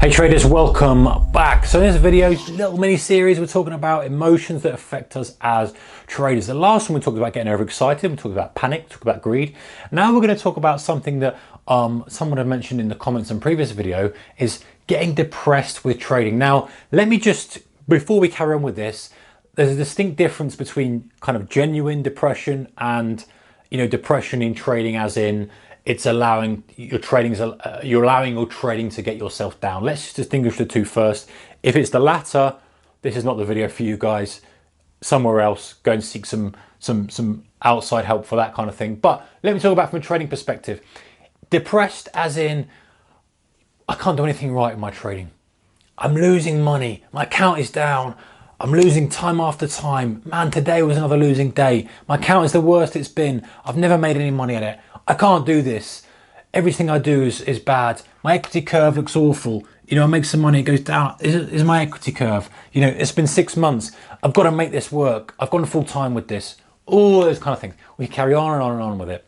Hey traders, welcome back. So in this video, little mini series, we're talking about emotions that affect us as traders. The last one we talked about getting overexcited, we talked about panic, we talked about greed. Now we're going to talk about something that someone had mentioned in the comments in previous video, is getting depressed with trading. Now, let me just, before we carry on with this, there's a distinct difference between kind of genuine depression and, depression in trading, as in it's allowing your trading, you're allowing your trading to get yourself down. Let's just distinguish the two first. If it's the latter, this is not the video for you guys. Somewhere else, go and seek some outside help for that kind of thing. But let me talk about from a trading perspective. Depressed as in, I can't do anything right in my trading. I'm losing money. My account is down. I'm losing time after time. Man, today was another losing day. My account is the worst it's been. I've never made any money at it. I can't do this. Everything I do is bad. My equity curve looks awful. I make some money, it goes down. Is my equity curve? It's been 6 months. I've got to make this work. I've gone full time with this. All those kind of things. We carry on and on and on with it.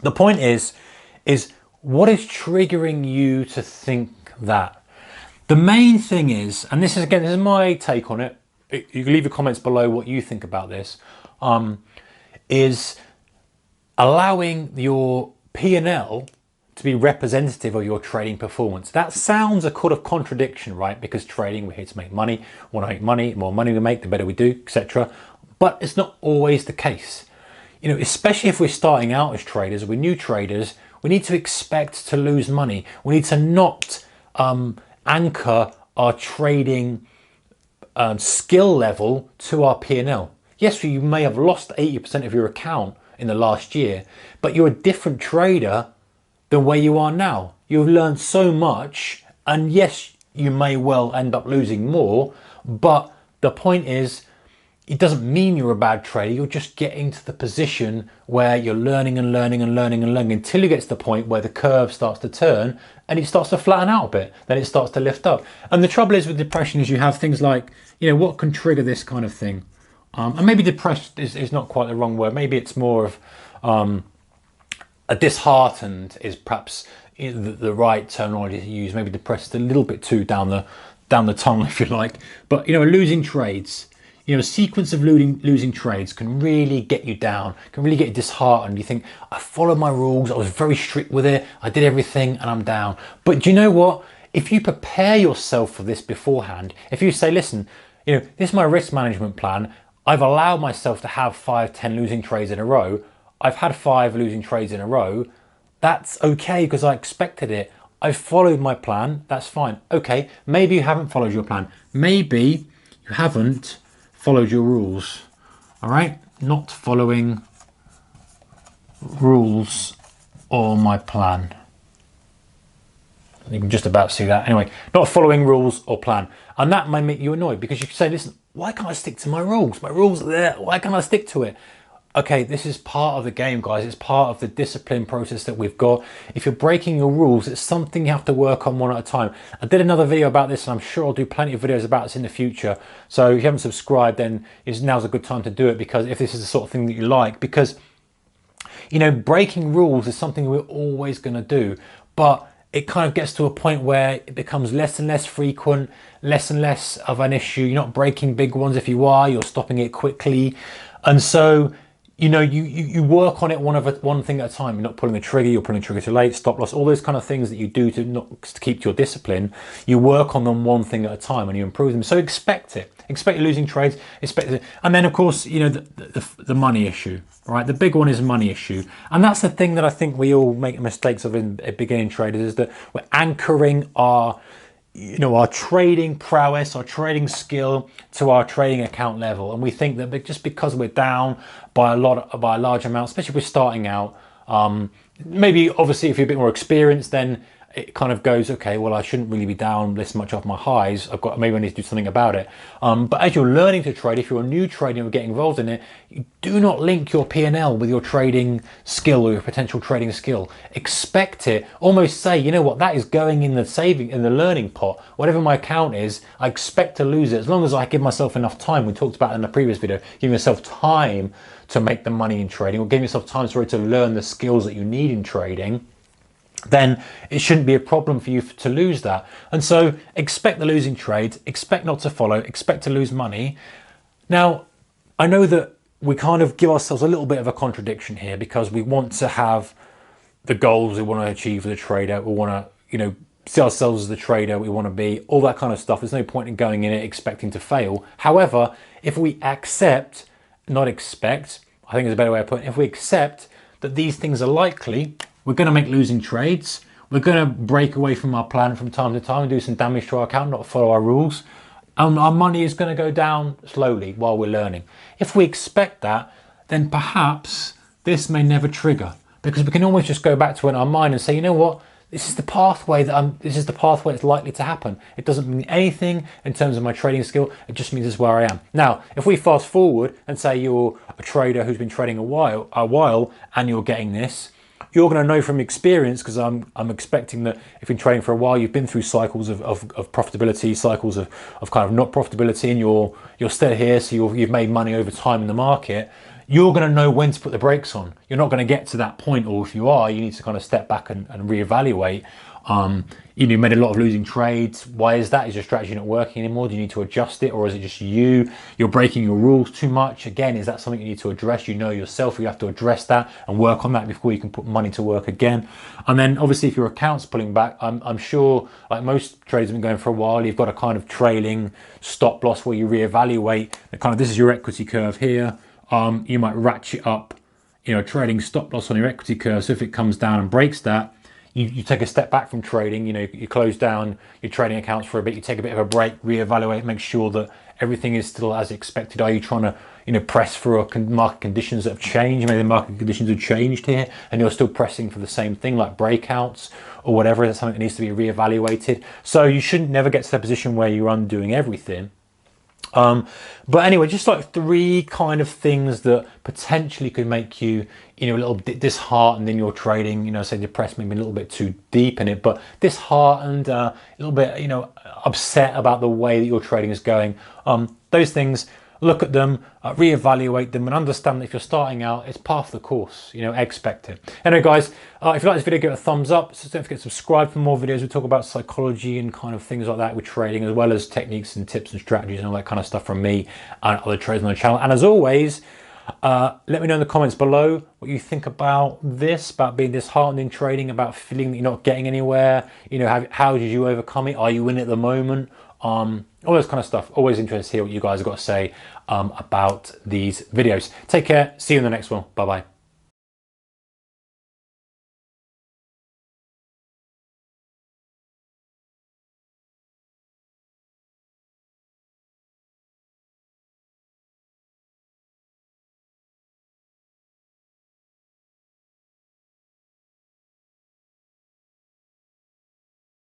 The point is what is triggering you to think that? The main thing is, and this is my take on it. You can leave your comments below what you think about this. Is allowing your P&L to be representative of your trading performance. That sounds a kind of contradiction, right? Because trading, we're here to make money. We want to make money. The more money we make, the better we do, etc. But it's not always the case. Especially if we're starting out as traders, we're new traders, we need to expect to lose money. We need to not anchor our trading skill level to our P&L. Yes, you may have lost 80% of your account in the last year, but you're a different trader than where you are now. You've learned so much, and yes, you may well end up losing more, but the point is, it doesn't mean you're a bad trader. You're just getting to the position where you're learning and learning and learning and learning until you get to the point where the curve starts to turn and it starts to flatten out a bit. Then it starts to lift up. And the trouble is with depression is you have things like, what can trigger this kind of thing? And maybe depressed is not quite the wrong word. Maybe it's more of a disheartened is perhaps the right terminology to use. Maybe depressed is a little bit too down the tongue, if you like. But losing trades, a sequence of losing trades can really get you down, can really get you disheartened. You think, I followed my rules, I was very strict with it, I did everything, and I'm down. But do you know what? If you prepare yourself for this beforehand, if you say, listen, this is my risk management plan. I've allowed myself to have 5, 10 losing trades in a row. I've had 5 losing trades in a row. That's okay because I expected it. I've followed my plan. That's fine. Okay, maybe you haven't followed your plan. Maybe you haven't followed your rules. All right? Not following rules or my plan. You can just about see that. Anyway, not following rules or plan. And that may make you annoyed because you can say, listen, why can't I stick to my rules? My rules are there. Why can't I stick to it? Okay, this is part of the game, guys. It's part of the discipline process that we've got. If you're breaking your rules, it's something you have to work on one at a time. I did another video about this, and I'm sure I'll do plenty of videos about this in the future. So if you haven't subscribed, then now's a good time to do it, because if this is the sort of thing that you like, because, breaking rules is something we're always going to do. But it kind of gets to a point where it becomes less and less frequent, less and less of an issue. You're not breaking big ones. If you are, you're stopping it quickly. And so, you work on it one thing at a time. You're not pulling the trigger, you're pulling the trigger too late, stop loss, all those kind of things that you do to keep your discipline. You work on them one thing at a time and you improve them. So expect it. Expect losing trades, expect it. And then of course, the money issue, right? The big one is money issue. And that's the thing that I think we all make mistakes of in beginning traders, is that we're anchoring our trading prowess, our trading skill to our trading account level. And we think that just because we're down by a large amount, especially if we're starting out, maybe obviously if you're a bit more experienced, then it kind of goes, okay, well, I shouldn't really be down this much off my highs. Maybe I need to do something about it. But as you're learning to trade, if you're a new trader and you're getting involved in it, you do not link your P&L with your trading skill or your potential trading skill. Expect it. Almost say, you know what, that is going in the learning pot. Whatever my account is, I expect to lose it as long as I give myself enough time. We talked about in the previous video, giving yourself time to make the money in trading, or giving yourself time to learn the skills that you need in trading. then it shouldn't be a problem for you to lose that. And so expect the losing trades, expect not to follow, expect to lose money. Now, I know that we kind of give ourselves a little bit of a contradiction here, because we want to have the goals we want to achieve as a trader. We want to, see ourselves as the trader we want to be, all that kind of stuff. There's no point in going in it expecting to fail. However, if we accept, not expect, I think is a better way of putting it, if we accept that these things are likely, we're going to make losing trades, we're going to break away from our plan from time to time and do some damage to our account, not follow our rules, and our money is going to go down slowly while we're learning. If we expect that, then perhaps this may never trigger, because we can always just go back to it in our mind and say, you know what, this is the pathway that's likely to happen. It doesn't mean anything in terms of my trading skill. It just means this is where I am. Now, if we fast forward and say you're a trader who's been trading a while and you're getting this, you're going to know from experience, because I'm expecting that if you've been trading for a while, you've been through cycles of profitability, cycles of kind of not profitability, and you're still here, so you've made money over time in the market. You're going to know when to put the brakes on. You're not going to get to that point, or if you are, you need to kind of step back and reevaluate. You made a lot of losing trades. Why is that? Is your strategy not working anymore? Do you need to adjust it, or is it just you're breaking your rules too much? Again, is that something you need to address? You know yourself, you have to address that and work on that before you can put money to work again. And then obviously if your account's pulling back, I'm sure, like most traders have been going for a while, you've got a kind of trailing stop loss where you reevaluate. This is your equity curve here. You might ratchet up, trading stop loss on your equity curve. So if it comes down and breaks that, you take a step back from trading. You close down your trading accounts for a bit. You take a bit of a break, reevaluate, make sure that everything is still as expected. Are you trying to, press for market conditions that have changed? Maybe the market conditions have changed here, and you're still pressing for the same thing, like breakouts or whatever. That's something that needs to be reevaluated. So you shouldn't never get to the position where you're undoing everything. But anyway, just like 3 kind of things that potentially could make you, a little bit disheartened in your trading, say depressed, maybe a little bit too deep in it, but disheartened, a little bit, upset about the way that your trading is going. Those things, look at them, reevaluate them, and understand that if you're starting out, it's part of the course, expect it. Anyway, guys, if you like this video, give it a thumbs up. So don't forget to subscribe for more videos. We talk about psychology and kind of things like that with trading, as well as techniques and tips and strategies and all that kind of stuff from me and other traders on the channel. And as always, let me know in the comments below what you think about this, about being disheartened in trading, about feeling that you're not getting anywhere. How did you overcome it? Are you in it at the moment? All those kind of stuff. Always interested to hear what you guys have got to say about these videos. Take care. See you in the next one. Bye bye.